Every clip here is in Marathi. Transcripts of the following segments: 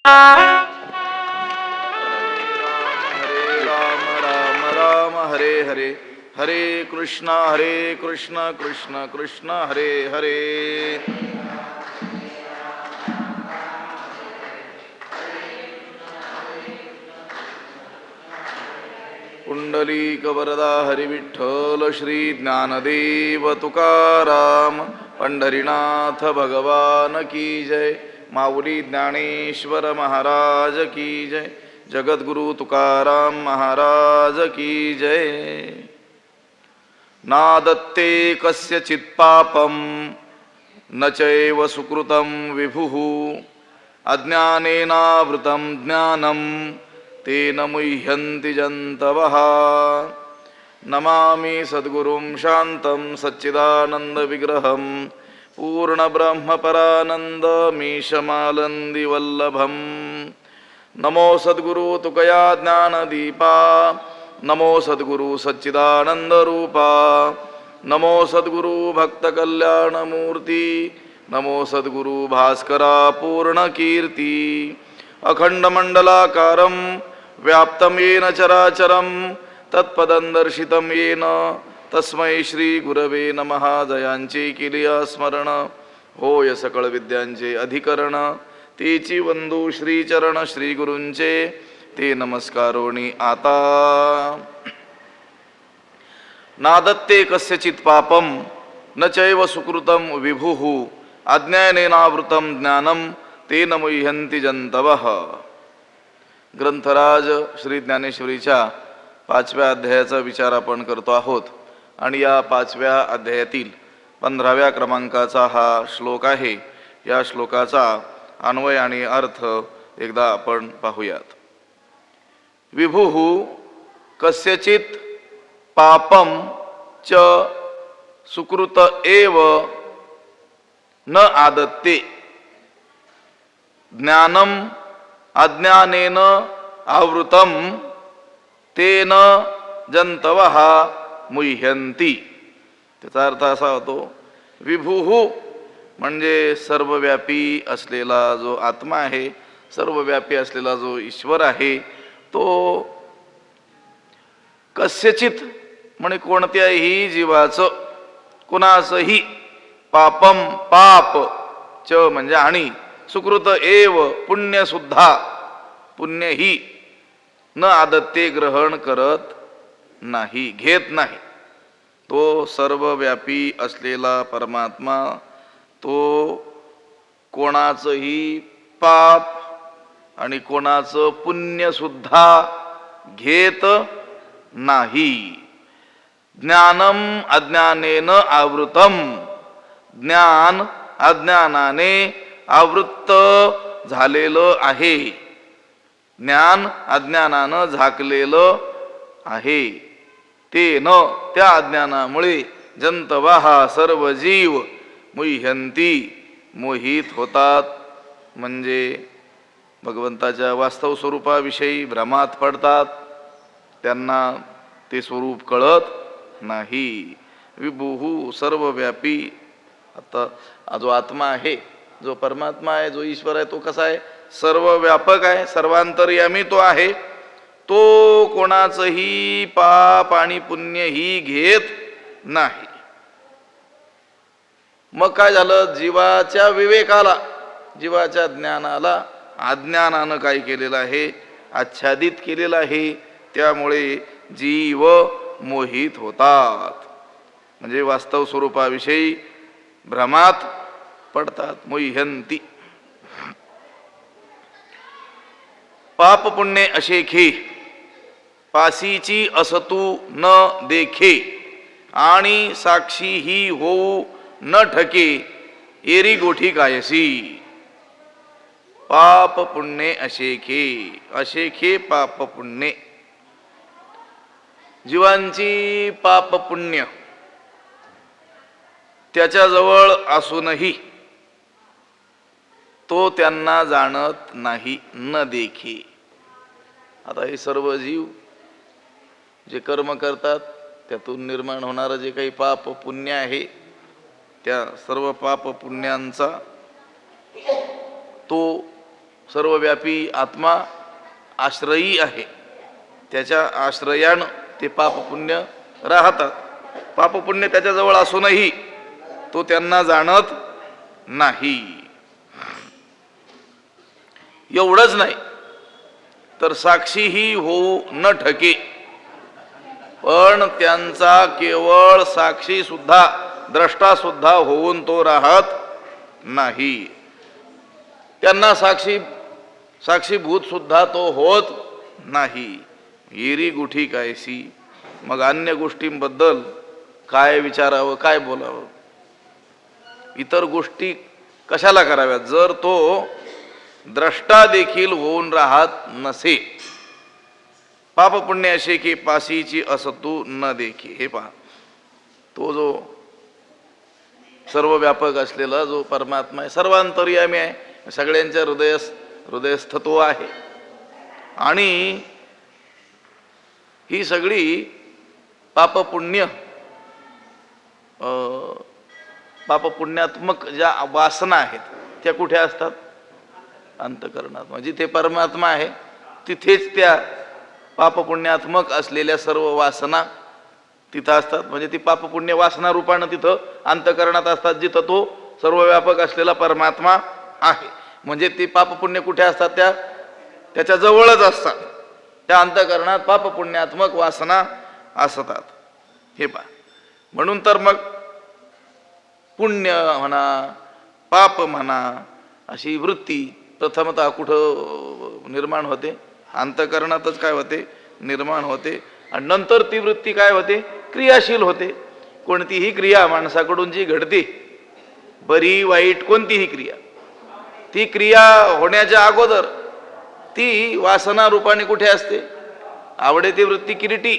राम राम राम हरे हरे, हरे कृष्ण कृष्ण कृष्ण हरे हरे. पुंडलीक वरदा हरी विठ्ठल श्री ज्ञानदेव तुकाराम. पंढरीनाथ भगवान की जय. माऊली ज्ञानेश्वर महाराज की जय. जगद्गुरु तुकाराम महाराज की जय. नादत्ते कस्यचित् पापं न चैव सुकृतं विभुः अज्ञानेनावृतं ज्ञानं तेन मुह्यन्ति जन्तवः. नमामि सद्गुरुं शान्तं सच्चिदानन्दविग्रहं पूर्णब्रह्मपरानन्दमीशमानन्दिवल्लभं. नमो सद्गुरु तुकया ज्ञानदीपा, नमो सद्गुरु सच्चिदानंदरूपा, नमो सद्गुरु भक्तकल्याणमूर्ती, नमो सद्गुरु भास्करा पूर्णकीर्ती. अखंडमंडलाकारं व्याप्तं येन चराचरं तत्पदं दर्शितं येन तस्मै श्री गुरवे नमः. जयांचे केलिया स्मरण होय सकळ विद्यांचे अधिकरण. तेची वंदू श्रीचरण श्री गुरूंचे ते नमस्कारोणी आता. नादत्ते कस्यचित् पापं न चैव सुकृतं विभुः अज्ञानेनावृतं ज्ञानं तेन मुह्यन्ति जन्तवः. ग्रंथराज श्री ज्ञानेश्वरीच्या 5व्या अध्यायाचा विचार आपण करतो आहोत आणि या 5व्या अध्यायातील 15व्या क्रमांकाचा हा श्लोक आहे. या श्लोकाचा अन्वय आणि अर्थ एकदा आपण पाहूयात. विभुः कस्यचित् पापं च सुकृत एव न आदत्ते ज्ञानम अज्ञानेन आवृतं तेन जन्तवः मुह्यन्ति. त्याचा अर्थ असा होतो, विभुः म्हणजे सर्वव्यापी असलेला जो आत्मा आहे, सर्वव्यापी असलेला जो ईश्वर आहे, तो कस्यचित म्हणजे कोणत्याही जीवाचं, कुणाचंही पापम पाप च म्हणजे आणि सुकृत एव पुण्य सुद्धा, पुण्यही न आदत्ते ग्रहण करत नाही, घेत नाही. तो सर्वव्यापी असलेला परमात्मा तो कोणाचंही पाप आणि कोणाचं पुण्य सुद्धा घेत नाही. ज्ञानम अज्ञानेन आवृतम, ज्ञान अज्ञानाने आवृत्त झालेलं आहे, ज्ञान अज्ञानानं झाकलेलं आहे. तेन त्या अज्ञानामुळे जंतवाः सर्व जीव मुह्यन्ति मोहित होतात, म्हणजे भगवंताच्या वास्तव स्वरूपाविषयी भ्रमात पडतात, त्यांना ते स्वरूप कळत नाही. विभुः सर्वव्यापी. आता जो आत्मा आहे, जो परमात्मा आहे, जो ईश्वर आहे, तो कसा आहे? सर्वव्यापक आहे, सर्वांतर्यामी तो आहे. तो कोणाचंही पाप आणि पुण्यही घेत नाही. मग काय झालं? जीवाच्या विवेकाला, जीवाच्या ज्ञानाला अज्ञानानं काय केलेलं आहे? आच्छादित केलेलं आहे. त्यामुळे जीव मोहित होतात, म्हणजे वास्तव स्वरूपाविषयी भ्रमात पडतात. मुह्यन्ति. पाप पुण्य अशेखे, पासीची असतू न देखे आणि साक्षी ही होऊ न ठके, एरी गोठी कायसी. पाप पुण्य अशेखे, अशेखे पाप पुण्य. जीवांची पाप पुण्य त्याच्याजवळ असूनही तो त्यांना जाणत नाही. न देखी. आता हे सर्व जीव जे कर्म करतात त्यातून निर्माण होणारं जे काही पाप पुण्य आहे, त्या सर्व पाप पुण्यांचा तो सर्वव्यापी आत्मा आश्रयी आहे, त्याच्या आश्रयानं ते पापपुण्य राहतात. पापपुण्य त्याच्याजवळ असूनही तो त्यांना जाणत नाही. एवढंच नाही तर साक्षीही होऊ न ठके, पण त्यांचा केवळ साक्षी सुद्धा द्रष्टा सुद्धा होऊन तो राहत नाही. त्यांना साक्षीभूत सुद्धा तो होत नाही. येरी गुठी कायसी. मग अन्य गोष्टींबद्दल काय विचारावं, काय बोलावं, इतर गोष्टी कशाला कराव्यात जर तो द्रष्टा देखील होऊन राहत नसे. पाप पुण्य असे की पासीची असतू न देखी. हे पहा, तो जो सर्वव्यापक असलेला जो परमात्मा आहे, सर्वांतर्यामी आहे, सगळ्यांच्या हृदयस्थ तो आहे. आणि ही सगळी पापपुण्यात्मक ज्या वासना आहेत त्या कुठे असतात? अंतःकरणात. म्हणजे जिथे परमात्मा आहे तिथेच त्या पापपुण्यात्मक असलेल्या सर्व वासना तिथं असतात. म्हणजे ती पापपुण्य वासना रूपानं तिथं अंतःकरणात असतात, जिथं तो सर्वव्यापक असलेला परमात्मा आहे. म्हणजे ती पापपुण्य कुठे असतात? त्याच्या जवळच असतात. त्या अंतःकरणात पापपुण्यात्मक वासना असतात. हे पहा, म्हणून तर मग पुण्य म्हणा पाप म्हणा अशी वृत्ती प्रथमतः कुठं निर्माण होते? अंतःकरणातच काय होते? निर्माण होते. आणि नंतर ती वृत्ती काय होते? क्रियाशील होते. कोणतीही क्रिया माणसाकडून जी घडते, बरी वाईट कोणतीही क्रिया, ती क्रिया होण्याच्या अगोदर ती वासना रूपाने कुठे असते? आवडे ती वृत्ती किरीटी.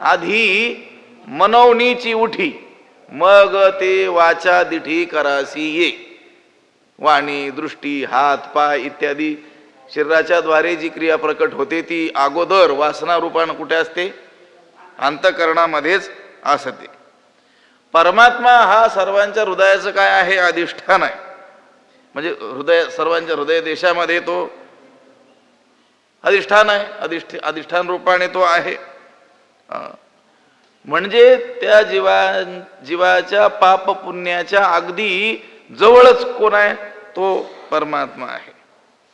आधी मनवनीची उठी, मग ते वाचा दिठी करासी ये. वाणी, दृष्टी, हात, पाय इत्यादी शरीराच्या द्वारे जी क्रिया प्रकट होते ती अगोदर वासना रूपानं कुठे असते? अंतःकरणामध्येच असते. परमात्मा हा सर्वांच्या हृदयाचं काय आहे? अधिष्ठान आहे. म्हणजे सर्वांच्या हृदय देशामध्ये तो अधिष्ठान आहे. अधिष्ठान रूपाने तो आहे. म्हणजे त्या जीवाच्या पाप पुण्याच्या अगदी जवळच कोण आहे? तो परमात्मा आहे.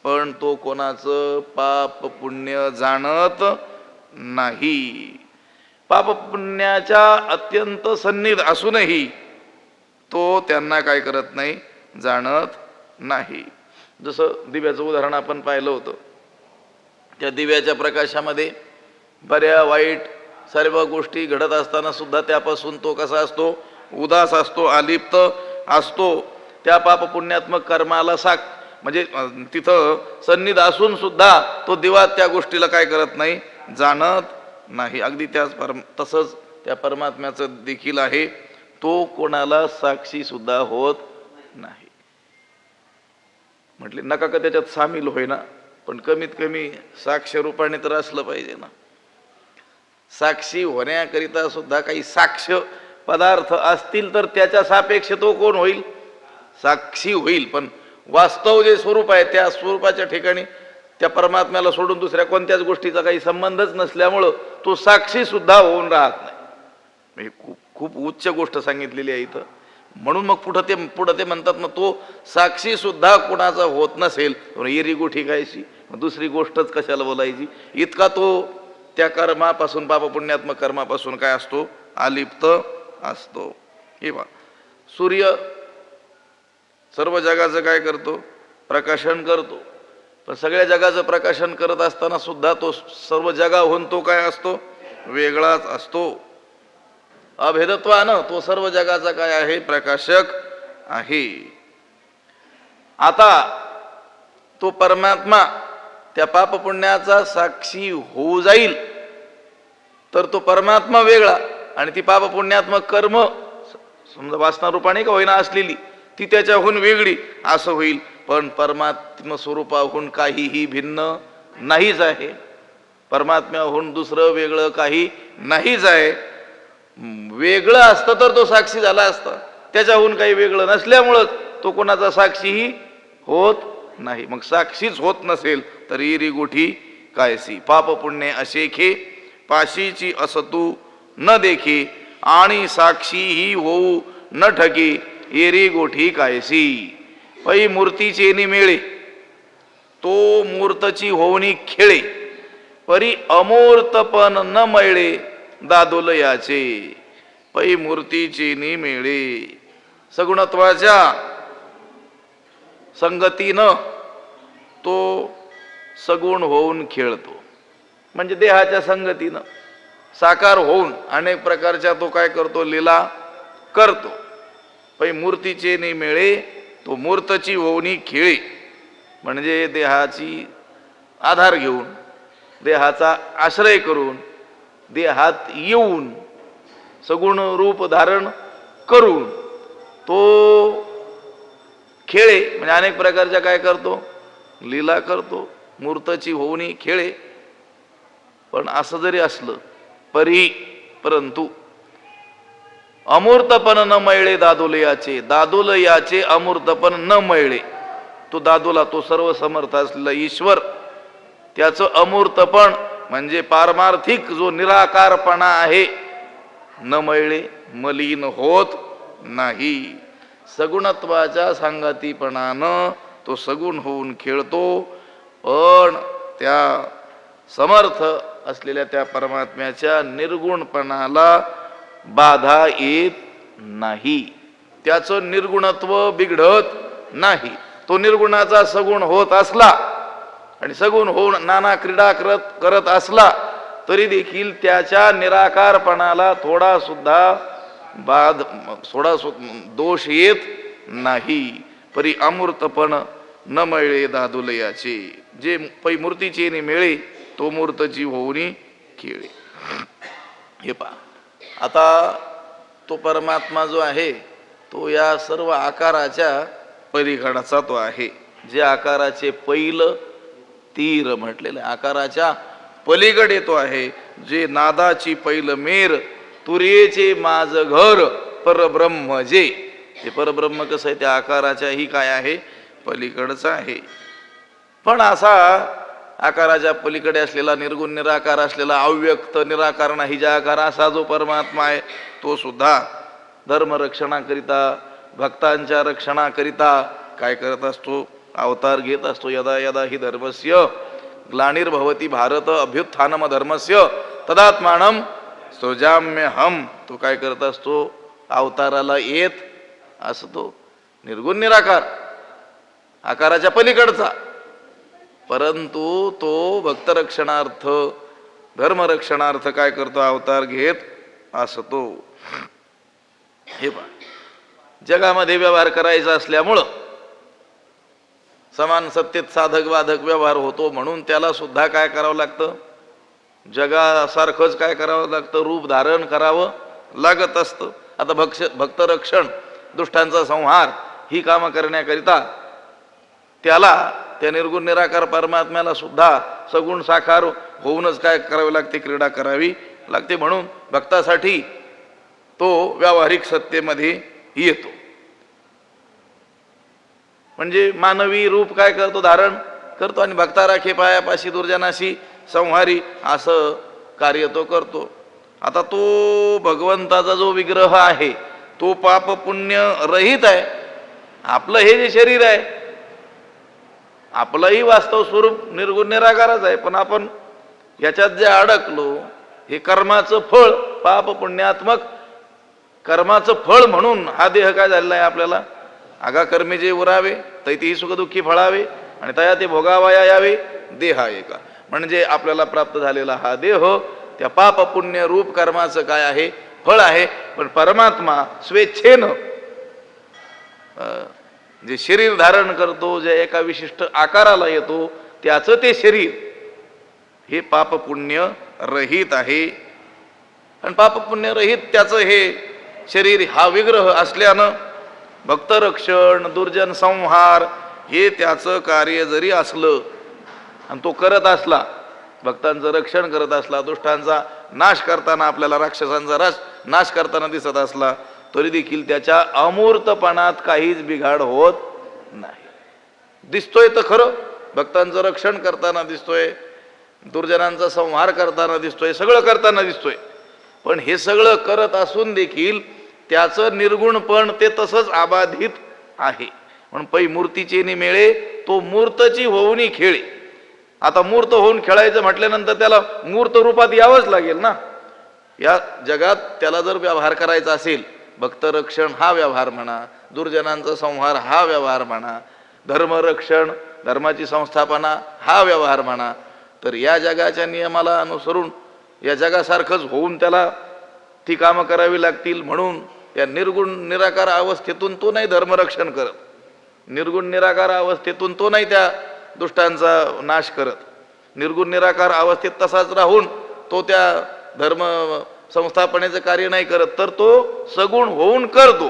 पण तो कोणाचं पाप पुण्य जाणत नाही. पाप पुण्याच्या अत्यंत सन्निध असूनही तो त्यांना काय करत नाही? जाणत नाही. जसं दिव्याचं उदाहरण आपण पाहिलं होतं. त्या दिव्याच्या प्रकाशामध्ये बऱ्या वाईट सर्व गोष्टी घडत असताना सुद्धा त्यापासून तो कसा असतो? उदास असतो, अलिप्त असतो. त्या पाप पुण्यात्मक कर्माला म्हणजे तिथं सन्निध असून सुद्धा तो दिवा त्या गोष्टीला काय करत नाही? जाणत नाही. अगदी तसंच त्या परमात्म्याचं देखील आहे. तो कोणाला साक्षी सुद्धा होत नाही. म्हटले नका का त्याच्यात सामील होईना, पण कमीत कमी साक्ष रूपाने तर असलं पाहिजे ना. साक्षी होण्याकरिता सुद्धा काही साक्ष पदार्थ असतील तर त्याच्या सापेक्ष तो कोण होईल? साक्षी होईल. पण वास्तव जे स्वरूप आहे त्या स्वरूपाच्या ठिकाणी त्या परमात्म्याला सोडून दुसऱ्या कोणत्याच गोष्टीचा काही संबंधच नसल्यामुळं तो साक्षी सुद्धा होऊन राहत नाही. म्हणजे खूप उच्च गोष्ट सांगितलेली आहे इथं. म्हणून मग पुढं ते म्हणतात ना, तो साक्षी सुद्धा कोणाचा होत नसेल येरी गोठी कायची, दुसरी गोष्टच कशाला बोलायची? इतका तो त्या कर्मापासून पापपुण्यात्मक कर्मापासून काय असतो? अलिप्त असतो. हे बा, सूर्य सर्व जगाचं काय करतो? प्रकाशन करतो. पण सगळ्या जगाचं प्रकाशन करत असताना सुद्धा तो सर्व जगाहून तो काय असतो? वेगळाच असतो. अभेदत्वानं तो सर्व जगाचा काय आहे? प्रकाशक आहे. आता तो परमात्मा त्या पापपुण्याचा साक्षी होऊ जाईल तर तो परमात्मा वेगळा आणि ती पापपुण्यात्मक कर्म समजा वासना रूपाने का होईना असलेली ती त्याच्याहून वेगळी असं होईल. पण परमात्म स्वरूपाहून काहीही भिन्न नाहीच आहे. परमात्म्याहून दुसरं वेगळं काही नाहीच आहे. वेगळं असतं तर तो साक्षी झाला असता. त्याच्याहून काही वेगळं नसल्यामुळं तो कोणाचा साक्षीही होत नाही. मग साक्षीच होत नसेल तर येरी गोठी कायसी. पाप पुण्य अशेखे पाशीची असतू न देखी आणि साक्षी ही होऊ न ठकी येरी गोठी कायसी. पै मूर्तीचे निमेळे तो मूर्तची होऊनी खेळे परी अमूर्तपण न मळे दादोलयाचे. पै मूर्तीचे निमेळे सगुणत्वाच्या संगतीनं तो सगुण होऊन खेळतो. म्हणजे देहाच्या संगतीनं साकार होऊन अनेक प्रकारच्या तो काय करतो, लीला करतो. पै मूर्तीचे निमेळे तो मूर्तची होऊनी खेळे. म्हणजे देहाची आधार घेऊन देहाचा आश्रय करून देहात येऊन सगुण रूप धारण करून तो खेळे. म्हणजे अनेक प्रकारच्या काय करतो, लीला करतो. मूर्तची होऊनी खेळे. पण असं जरी असलं परंतु अमूर्तपण न मळे दादोलयाचे. दादोलयाचे अमूर्तपण न मळे. तो दादोला तो सर्व समर्थ असलेला ईश्वर त्याचं अमूर्तपण म्हणजे पारमार्थिक जो निराकारपणा आहे न मळे मलिन होत नाही. सगुणत्वाच्या सांगतीपणानं तो सगुण होऊन खेळतो. पण त्या समर्थ असलेल्या त्या परमात्म्याच्या निर्गुणपणाला बाधा येत नाही. त्याचं निर्गुणत्व बिघडत नाही. तो निर्गुणाचा सगुण होत असला आणि सगुण होऊन नाना क्रीडा करत असला तरी देखील त्याच्या निराकारपणाला थोडा सुद्धा दोष येत नाही. परी अमूर्तपण न मळे दादुलयाचे. जे पै मूर्तीचे निमेळे तो मूर्तची होऊनी खेळे. हे पहा, आता तो परमात्मा जो आहे तो या सर्व आकाराच्या पलीकडचा तो आहे. जे आकाराचे पैल तीर म्हटलेले आकाराच्या पलीकडे तो आहे. जे नादाची पैल मेर तुर्येचे माझ घर परब्रह्म जे. हे परब्रह्म कसं आहे, त्या आकाराच्या ही काय आहे, पलीकडचा आहे. पण असा आकाराच्या पलीकडे असलेला निर्गुण निराकार असलेला अव्यक्त निराकार नाही ज्या आकार असा जो परमात्मा आहे तो सुद्धा धर्मरक्षणाकरिता भक्तांच्या रक्षणाकरिता काय करत असतो, अवतार घेत असतो. यदा यदा ही धर्मस्य ग्लानिर्भवती भारत अभ्युत्थानम धर्मस्य तदात्मानम सृजाम्यहम. तो काय करत असतो, अवताराला येत असतो. निर्गुण निराकार आकाराच्या पलीकडचा, परंतु तो भक्तरक्षणार्थ धर्मरक्षणार्थ काय करतो, अवतार घेत असतो. हे पहा, जगामध्ये व्यवहार करायचा असल्यामुळं समान सत्तेत साधक बाधक व्यवहार होतो. म्हणून त्याला सुद्धा काय करावं लागतं, जगासारखंच काय करावं लागतं, रूप धारण करावं लागत असतं. आता भक्तरक्षण दुष्टांचा संहार ही कामं करण्याकरिता त्याला त्या निर्गुण निराकार परमात्म्याला सुद्धा सगुण साकार होऊनच काय करावे लागते, क्रीडा करावी लागते. म्हणून भक्तासाठी तो व्यावहारिक सत्तेमध्ये येतो. म्हणजे मानवी रूप काय करतो, धारण करतो आणि भक्ता राखे पायापाशी दुर्जनाशी संहारी असं कार्य तो करतो. आता तो भगवंताचा जो विग्रह आहे तो पाप पुण्य रहित आहे. आपलं हे जे शरीर आहे आपलंही वास्तव स्वरूप निर्गुण निराकारच आहे. पण आपण याच्यात जे अडकलो हे कर्माचं फळ, पाप पुण्यात्मक कर्माचं फळ म्हणून हा देह काय झालेला आहे आपल्याला, आगा कर्मे जे उरावे तैतीही सुखदुःखी फळावे आणि तया ते भोगावया यावे देहा एका. म्हणजे आपल्याला प्राप्त झालेला हा देह त्या पाप पुण्य रूप कर्माचं काय आहे, फळ आहे. पण परमात्मा स्वेच्छेनं जे शरीर धारण करतो, जे एका विशिष्ट आकाराला येतो त्याचं ते शरीर हे पाप पुण्य रहित आहे. आणि पाप पुण्य रहित त्याचं हे शरीर हा विग्रह असल्यानं भक्तरक्षण दुर्जन संहार हे त्याचं कार्य जरी असलं आणि तो करत असला, भक्तांचं रक्षण करत असला, दुष्टांचा नाश करताना आपल्याला राक्षसांचा नाश करताना दिसत असला तरी देखील त्याच्या अमूर्तपणात काहीच बिघाड होत नाही. दिसतोय तर खरं, भक्तांचं रक्षण करताना दिसतोय, दुर्जनांचा संहार करताना दिसतोय, सगळं करताना दिसतोय. पण हे सगळं करत असून देखील त्याचं निर्गुणपण ते तसंच अबाधित आहे. म्हणून पै मूर्तीचे निमेळे तो मूर्तची होऊनी खेळे. आता मूर्त होऊन खेळायचं म्हटल्यानंतर त्याला मूर्त रूपात यावंच लागेल ना. या जगात त्याला जर व्यवहार करायचा असेल, भक्तरक्षण हा व्यवहार म्हणा, दुर्जनांचा संहार हा व्यवहार म्हणा, धर्मरक्षण धर्माची संस्थापना हा व्यवहार म्हणा, तर या जगाच्या नियमाला अनुसरून या जगासारखंच होऊन त्याला ती कामं करावी लागतील. म्हणून त्या निर्गुण निराकार अवस्थेतून तो नाही धर्मरक्षण करत, निर्गुण निराकार अवस्थेतून तो नाही त्या दुष्टांचा नाश करत, निर्गुण निराकार अवस्थेत तसाच राहून तो त्या धर्म संस्थापनेचं कार्य नाही करत, तर तो सगुण होऊन करतो.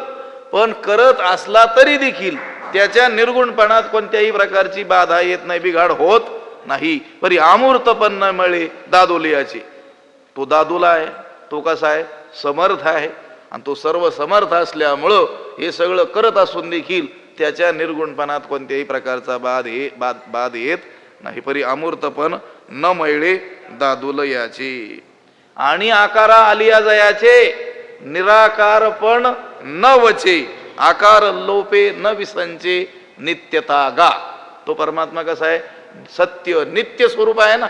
पण करत असला तरी देखील त्याच्या निर्गुणपणात कोणत्याही प्रकारची बाधा येत नाही, बिघाड होत नाही. परी अमूर्तपण न मिळे दादोलियाचे. तो दादूला आहे, तो कसा आहे, समर्थ आहे, आणि तो सर्व समर्थ असल्यामुळं हे सगळं करत असून देखील त्याच्या निर्गुणपणात कोणत्याही प्रकारचा बाध येत नाही. परी अमूर्तपण न मिळे दादुलयाचे. आणि आकारा आलिया जयाचे, निराकारपण न वचे, आकार लोपे न विसंचे, नित्यता गा. तो परमात्मा कसा आहे, सत्य नित्य स्वरूप आहे ना.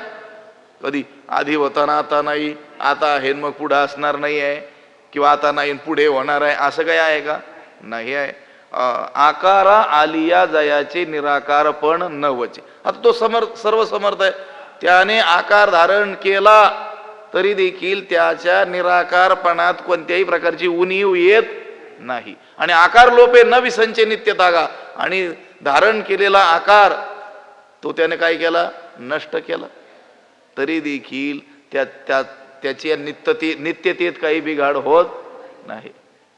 कधी आधी होताना आता नाही, आता आहे मग पुढे असणार नाही आहे, किंवा आता नाही पुढे होणार आहे, असं काही आहे का? नाही आहे. आकारा आलिया जयाचे, निराकारपण न वचे. आता तो सर्व समर्थ आहे, त्याने आकार धारण केला तरी देखील त्याच्या निराकारपणात कोणत्याही प्रकारची उणीव येत नाही. आणि आकार लोपे न विसंचे नित्यता गा. आणि धारण केलेला आकार तो त्याने काय केला, नष्ट केला, तरी देखील त्याची नित्यतेत काही बिघाड होत नाही.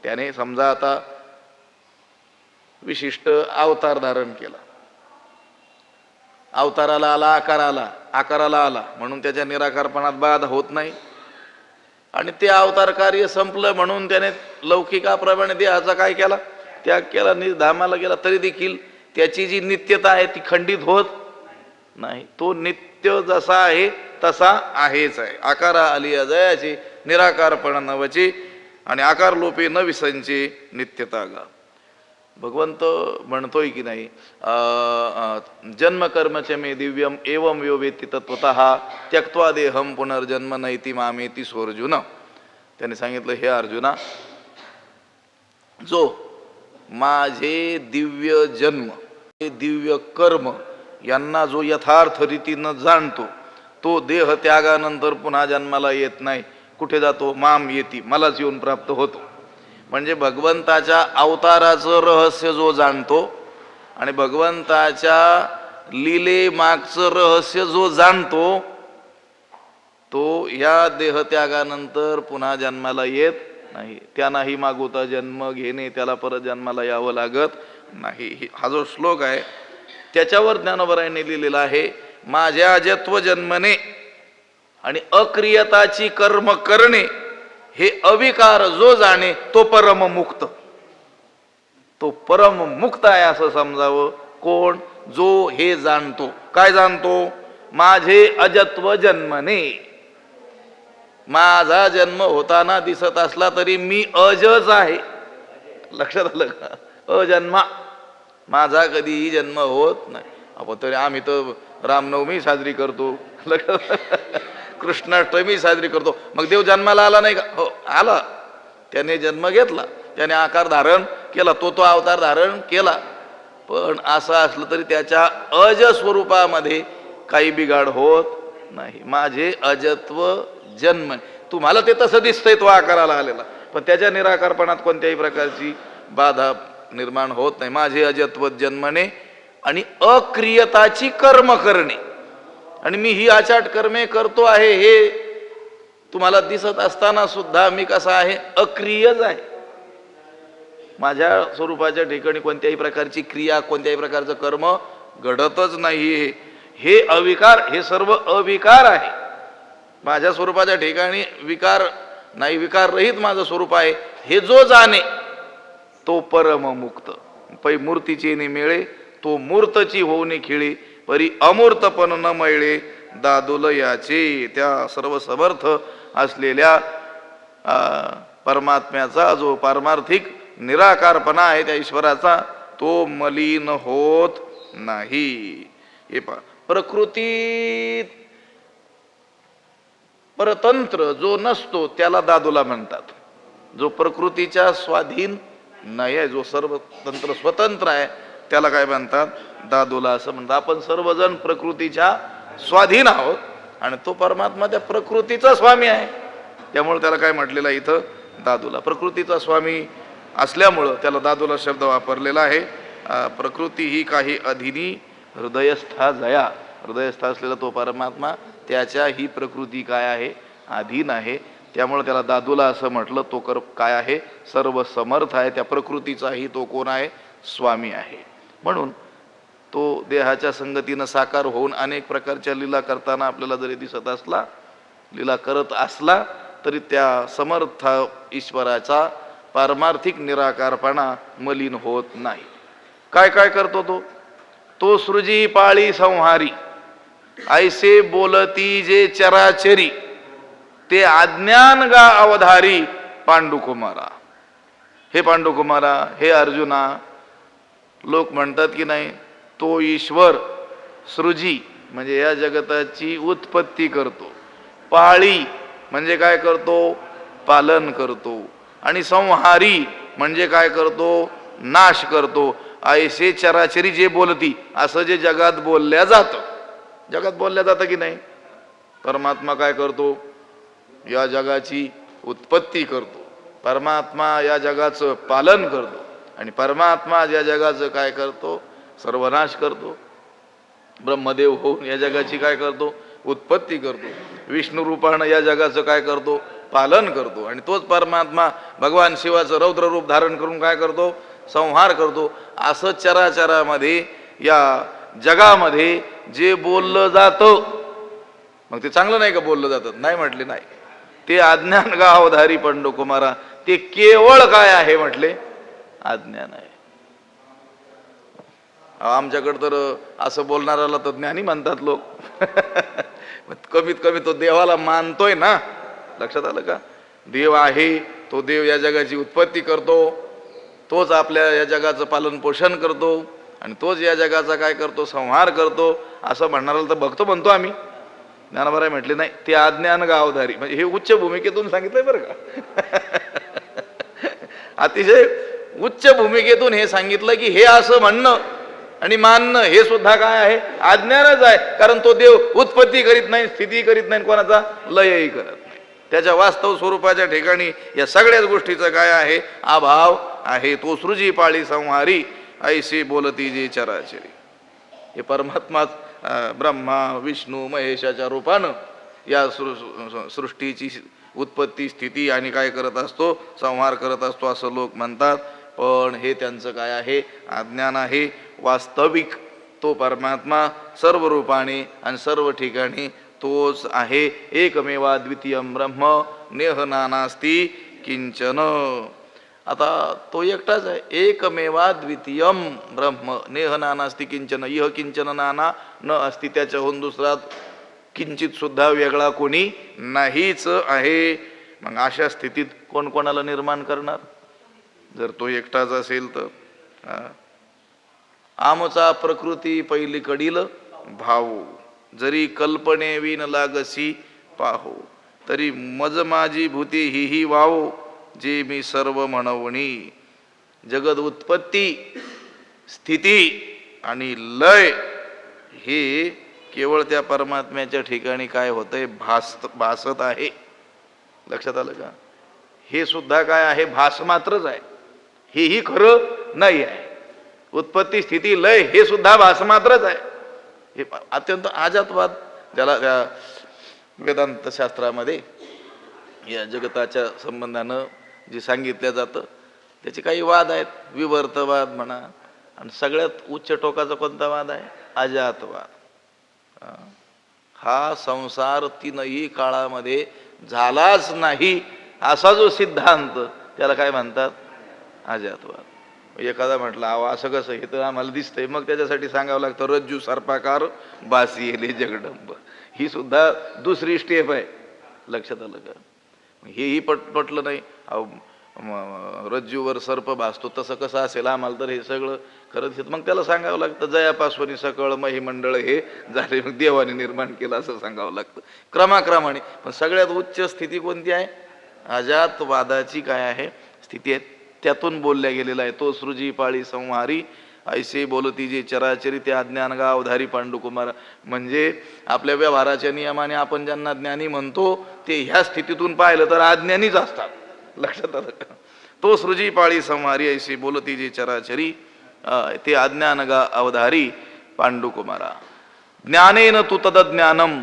त्याने समजा आता विशिष्ट अवतार धारण केला, अवताराला आला, आकाराला आला, म्हणून त्याच्या निराकारपणात बाधा होत नाही. आणि ते अवतार कार्य संपलं म्हणून त्याने लौकिकाप्रमाणे देहाचा काय केला, त्याग केला, धामाला गेला, तरी देखील त्याची जी नित्यता आहे ती खंडित होत नाही. तो नित्य जसा आहे तसा आहेच आहे. आकारा आलिया जयाचे, निराकारपणा नवचे, आणि आकार लोपे न विसंचे, नित्यता गा. भगवंत म्हणतोय की नाही, जन्म कर्मचे मे दिव्यम एवं यो वेत्ति तत्वतः त्यक्त्वा देहम पुनर्जन्म नैति मामेति सोर्जुन. त्याने सांगितलं, हे अर्जुना, जो माझे दिव्य जन्म, दिव्य कर्म यांना जो यथार्थ रीतीनं जाणतो, तो देह त्यागानंतर पुन्हा जन्माला येत नाही. कुठे जातो, माम येती, मलाच येऊन प्राप्त होतो. म्हणजे भगवंताच्या अवताराचं रहस्य जो जाणतो आणि भगवंताच्या लीले मागचं रहस्य जो जाणतो, तो या देहत्यागानंतर पुन्हा जन्माला येत नाही. त्यानाही मागोता जन्म घेणे, त्याला परत जन्माला यावं लागत नाही. हा जो श्लोक आहे त्याच्यावर ज्ञानोबरायांनी लिहिलेला आहे, माझ्या अजत्व जन्मने आणि अक्रियताची कर्म करणे हे अविकार जो जाणे तो परम मुक्त. तो परम मुक्त आहे असं समजावं. कोण? जो हे जाणतो. काय जाणतो? माझे अजत्व जन्मने, माझा जन्म होताना दिसत असला तरी मी अजच आहे. लक्षात आलं का? अजन्मा, माझा कधीही जन्म होत नाही. आपण तरी आम्ही तर रामनवमी साजरी करतो, कृष्णाष्टमी साजरी करतो, मग देव जन्माला आला नाही का? हो आला, त्याने जन्म घेतला, त्याने आकार धारण केला, तो अवतार धारण केला. पण असं असलं तरी त्याच्या अज स्वरूपामध्ये काही बिघाड होत नाही. माझे अजत्व जन्म, तुम्हाला ते तसं दिसतंय तो आकाराला आलेला, पण त्याच्या निराकारपणात कोणत्याही प्रकारची बाधा निर्माण होत नाही. माझे अजत्व जन्मने आणि अक्रियताची कर्म करणे, आणि मी ही आचाट कर्मे करतो आहे हे तुम्हाला दिसत असताना सुद्धा मी कसा आहे? अक्रियच आहे. माझ्या स्वरूपाच्या ठिकाणी कोणत्याही प्रकारची क्रिया, कोणत्याही प्रकारचं कर्म घडतच नाही. हे अविकार, हे सर्व अविकार आहे. माझ्या स्वरूपाच्या ठिकाणी विकार नाही, विकार रहित माझं स्वरूप आहे. हे जो जाणे तो परम मुक्त. पै मूर्तीचे निमेळे तो मूर्तची होऊन खिळे परी अमूर्तपण न मिळे दादुल याचे. त्या सर्व समर्थ असलेल्या परमात्म्याचा जो पारमार्थिक निराकारपणा आहे त्या ईश्वराचा तो मलिन होत नाही. हे प्रकृतीत परतंत्र जो नसतो त्याला दादुला म्हणतात. जो प्रकृतीच्या स्वाधीन नाही आहे, जो सर्व तंत्र स्वतंत्र आहे त्याला काय म्हणतात? दादुला असं म्हणतात. आपण सर्वजण प्रकृतीच्या स्वाधीन आहोत आणि तो परमात्मा त्या प्रकृतीचा स्वामी आहे, त्यामुळे त्याला काय म्हटलेलं आहे इथं? दादुला. प्रकृतीचा स्वामी असल्यामुळं त्याला दादुला शब्द वापरलेला आहे. प्रकृती ही काही अधीनी हृदयस्था जया. हृदयस्थ असलेला तो परमात्मा त्याच्या ही प्रकृती काय आहे? अधीन आहे, त्यामुळे त्याला दादुला असं म्हटलं. तो काय आहे? सर्व समर्थ आहे. त्या प्रकृतीचाही तो कोण आहे? स्वामी आहे. म्हणून तो देहाच्या संगतीनं साकार होऊन अनेक प्रकारच्या लीला करताना आपल्याला जरी दिसत असला, लीला करत असला, तरी त्या समर्थ ईश्वराचा पारमार्थिक निराकारपणा मलिन होत नाही. काय काय करतो तो? तो सृजी पाळी संहारी ऐसे बोलती जे चराचरी ते अज्ञान गा अवधारी पांडुकुमारा. हे पांडुकुमारा, हे अर्जुना, लोक म्हणतात की नाही तो ईश्वर सृजी म्हणजे या जगताची उत्पत्ती करतो, पाळी म्हणजे काय करतो? पालन करतो, आणि संहारी म्हणजे काय करतो? नाश करतो. ऐसे चराचरी जे बोलती, असं जे जगात बोलल्या जातं, जगात बोलल्या जातं की नाही, परमात्मा काय करतो? या जगाची उत्पत्ती करतो, परमात्मा या जगाचं पालन करतो, आणि परमात्मा या जगाचं काय करतो? सर्वनाश करतो. ब्रह्मदेव होऊन या जगाची काय करतो? उत्पत्ती करतो. विष्णू रूपानं या जगाचं काय करतो? पालन करतो. आणि तोच परमात्मा भगवान शिवाचं रौद्र रूप धारण करून काय करतो? संहार करतो. असं चराचरामध्ये या जगामध्ये जे बोललं जातं, मग ते चांगलं नाही का बोललं जातं? नाही म्हटले नाही. ते अज्ञान गावधारी पंडुकुमारा, ते केवळ काय आहे म्हटले? अज्ञान आहे. आमच्याकडे तर असं बोलणाऱ्याला तर ज्ञानी म्हणतात लोक. कमीत कमी तो देवाला मानतोय ना. लक्षात आलं का? देव आहे, तो देव या जगाची उत्पत्ती करतो, तोच आपल्या या जगाचं पालन पोषण करतो, आणि तोच या जगाचा काय करतो? संहार करतो. असं म्हणणाऱ्याला तर भक्त म्हणतो आम्ही. ज्ञानोबा म्हटले नाही, ते अज्ञान गावधारी. म्हणजे हे उच्च भूमिकेतून सांगितलंय बरं का. अतिशय उच्च भूमिकेतून हे सांगितलं की हे असं म्हणणं आणि मानणं हे सुद्धा काय आहे? अज्ञानच आहे. कारण तो देव उत्पत्ती करीत नाही, स्थिती करीत नाही, कोणाचा लयही करत नाही. त्याच्या वास्तव स्वरूपाच्या ठिकाणी या सगळ्याच गोष्टीचं काय आहे? अभाव आहे. तो सृजी पाळी संहारी ऐशी बोलती जे चराचरी. हे परमात्मा ब्रह्मा विष्णू महेशाच्या रूपानं या सृष्टीची उत्पत्ती स्थिती आणि काय करत असतो? संहार करत असतो असं लोक म्हणतात. पण हे त्यांचं काय आहे? अज्ञान आहे. वास्तविक तो परमात्मा सर्व रूपाने आणि सर्व ठिकाणी तोच आहे. एकमेवा द्वितीयम ब्रह्म नेह नानास्ति किंचन. आता तो एकटाच आहे. एकमेवा द्वितीयम ब्रह्म नेह नानास्ति किंचन. इह किंचन नाना न अस्ति. त्याच्याहून दुसरा किंचित सुद्धा वेगळा कोणी नाहीच आहे. मग अशा स्थितीत कोण कोणाला निर्माण करणार? जर तो एकटाच असेल तर आमचा प्रकृती पहिली कडील भाऊ, जरी कल्पने विन लागसी पाहो, तरी मज माझी भूती ही वावो, जे मी सर्व म्हणवणी. जगद उत्पत्ती स्थिती आणि लय हे केवळ त्या परमात्म्याच्या ठिकाणी काय होतंय? भासत आहे. लक्षात आलं का? हे सुद्धा काय आहे? भास मात्रच आहे. हेही खरं नाही आहे. उत्पत्ती स्थिती लय हे सुद्धा भासमात्रच आहे. हे अत्यंत अजातवाद ज्याला त्या वेदांत शास्त्रामध्ये या जगताच्या संबंधानं जे सांगितलं जातं त्याचे काही वाद आहेत. विवर्तवाद म्हणा, आणि सगळ्यात उच्च टोकाचा कोणता वाद आहे? अजातवाद. हा संसार तीनही काळामध्ये झालाच नाही असा जो सिद्धांत, त्याला काय म्हणतात? अजातवाद. एखादा म्हटलं अहो असं कसं, हे तर आम्हाला दिसतंय, मग त्याच्यासाठी सांगावं लागतं रज्जू सर्पाकार बासी येले जगडंब. ही सुद्धा दुसरी स्टेप आहे. लक्षात आलं का? हेही पटलं नाही. अहो रज्जूवर सर्प भासतो तसं कसं असेल, आम्हाला तर हे सगळं खरंच. मग त्याला सांगावं लागतं जयापासवनी सकळ महिमंडळ हे झाले, मग देवाने निर्माण केलं असं सांगावं लागतं क्रमाक्रमाने. पण सगळ्यात उच्च स्थिती कोणती आहे? अजातवादाची काय आहे स्थिती आहे, त्यातून बोलल्या गेलेला आहे. तो सृजी पाळी संहारी ऐसे बोलती जे चराचरी ते अज्ञान गा अवधारी पांडुकुमार. म्हणजे आपल्या व्यवहाराच्या नियमाने आपण ज्यांना ज्ञानी म्हणतो ते ह्या स्थितीतून पाहिलं तर अज्ञानीच असतात. लक्षात आलं का? तो सृजी पाळी संहारी ऐसे बोलती जे चराचरी ते अज्ञान गा अवधारी पांडुकुमारा. ज्ञानेन तु तदज्ञानम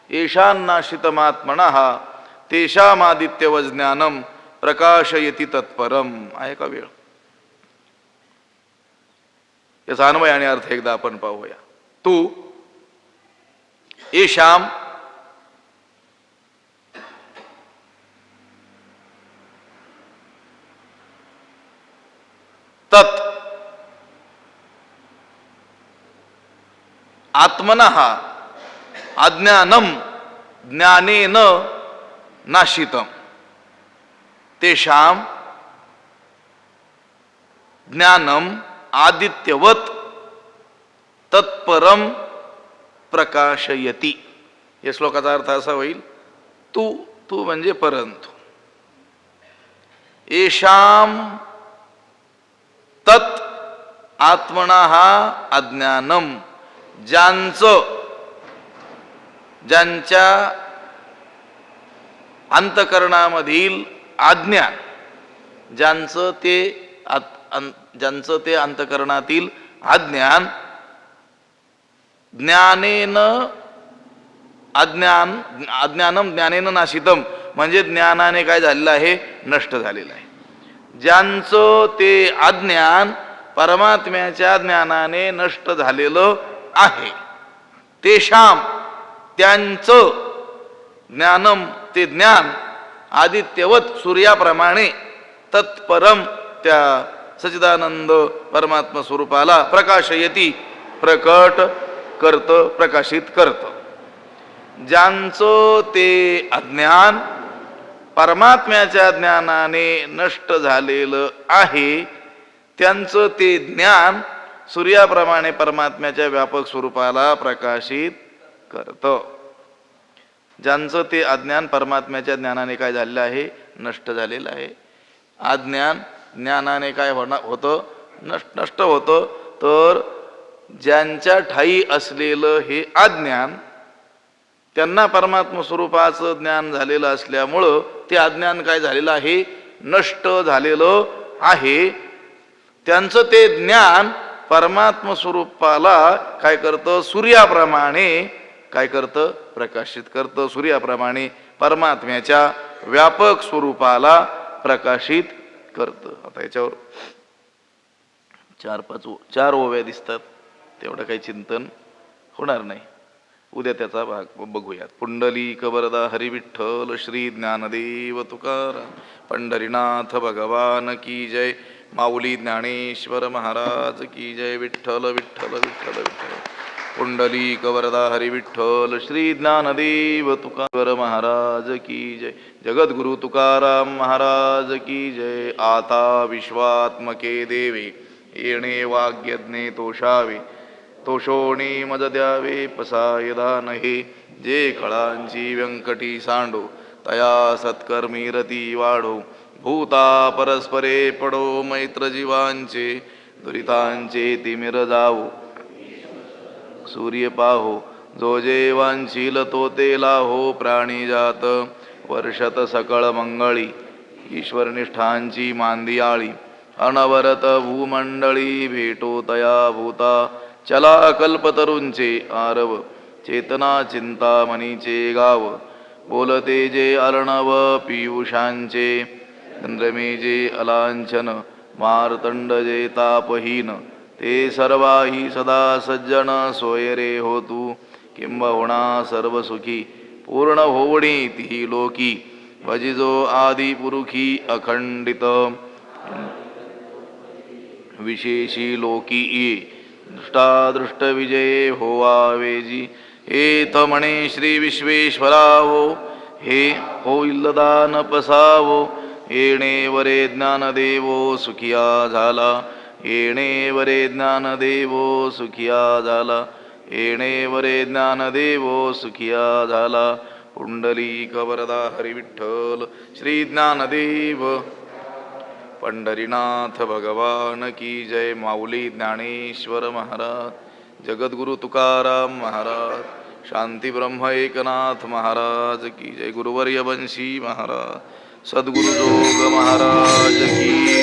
येषान्नाशितमात्मनः तेषामादित्यवज्ञानम प्रकाशयति तत्परम. आहे का वेळ? याचा अन्वय आणि अर्थ एकदा आपण पाहूया. तू येषाम तत् आत्मनः अज्ञानम ज्ञानेन नाशितम तेषाम ज्ञानम आदित्यवत तत्परम प्रकाशयति. या श्लोकाचा अर्थ असा होईल, तू तू म्हणजे परंतु, येषाम तत् आत्मनः अज्ञानम, ज्यांच्या अंतकरणामधील अज्ञान, ज्यांचं ते अंतकरणातील अज्ञान ज्ञानेन अज्ञानम ज्ञानेन नाशितम म्हणजे ज्ञानाने काय झालेलं आहे? नष्ट झालेलं आहे. ज्यांचं ते अज्ञान परमात्म्याच्या ज्ञानाने नष्ट झालेलं आहे, तेषाम त्यांचं ज्ञानम ते ज्ञान आदित्यवत सूर्याप्रमाणे तत्परम त्या सच्चिदानंद परमात्मा स्वरूपाला प्रकाशयती प्रकट करत, प्रकाशित करत. ज्यांचं ते अज्ञान परमात्म्याच्या ज्ञानाने नष्ट झालेलं आहे त्यांचं ते ज्ञान सूर्याप्रमाणे परमात्म्याच्या व्यापक स्वरूपाला प्रकाशित करत. ज्यांचं ते अज्ञान परमात्म्याच्या ज्ञानाने काय झालेलं आहे? नष्ट झालेलं आहे. अज्ञान ज्ञानाने काय होतं? नष्ट होतं. तर ज्यांच्या ठाई असलेलं हे अज्ञान त्यांना परमात्मा स्वरूपाचं ज्ञान झालेलं असल्यामुळं ते अज्ञान काय झालेलं आहे? नष्ट झालेलं आहे. त्यांचं ते ज्ञान परमात्मा स्वरूपाला काय करतं? सूर्याप्रमाणे काय करतं? प्रकाशित करतं. सूर्याप्रमाणे परमात्म्याच्या व्यापक स्वरूपाला प्रकाशित करतं. आता याच्यावर 4 ओव्या दिसतात, तेवढं काही चिंतन होणार नाही. उद्या त्याचा भाग बघूयात. पुंडलिक वरदा हरी विठ्ठल श्री ज्ञानदेव तुकाराम पंढरीनाथ भगवान की जय. माऊली ज्ञानेश्वर महाराज की जय. विठ्ठल विठ्ठल विठ्ठल विठ्ठल. पुंडलिक वरदा हरी विठ्ठल श्री ज्ञानदेव तुकाराम महाराज की जय. जगद्गुरु तुकाराम महाराज की जय. आता विश्वात्मके देवे येणे वाग्यज्ञे तोषावे, तोषोणी मज द्यावे पसायदा नहे. जे कळांची व्यंकटी सांडो तया सत्कर्मी रती वाढो. भूता परस्परे पडो मैत्र जीवांचे, दुरितांचे तिमिर जावो सूर्य पाहो. जो जे वांशील तो ते लाहो प्राणी जात, वर्षत सकळ मंगळी ईश्वर निष्ठांची मांदी आळी. अनवरत भूमंडळी भेटो तया भूता, चला कल्पतरूंचे आरव चेतना चिंतामणीचे गाव. बोलते जे अर्णव पियुषांचे, चंद्रमे जे अलांछन मार्तंड जे तापहीन. ते सर्वाही सदा सज्जन सोय रे हो तू, किंबहुना सर्व सुखी पूर्ण होवणी तिही लोकी. भजिजो आदि पुरुखी अखंडित विशेषी लोकी ये दृष्टादृष्ट विजये होवावेजी हेत म्हणे श्री विश्वेश्वरावो हे होईलदान पसावो येणे वरे ज्ञानदेवो सुखिया झाला येणे वरे ज्ञानदेवो सुखिया झाला येणे वरे ज्ञानदेवो सुखिया झाला पुंडलिक वरदा हरी विठ्ठल श्री ज्ञानदेव पंढरीनाथ भगवान की जय. माऊली ज्ञानेश्वर महाराज, जगद्गुरु तुकाराम महाराज, शांती ब्रह्म एकनाथ महाराज की जय. गुरुवर्य बंशी महाराज, सद्गुरु जोग महाराज की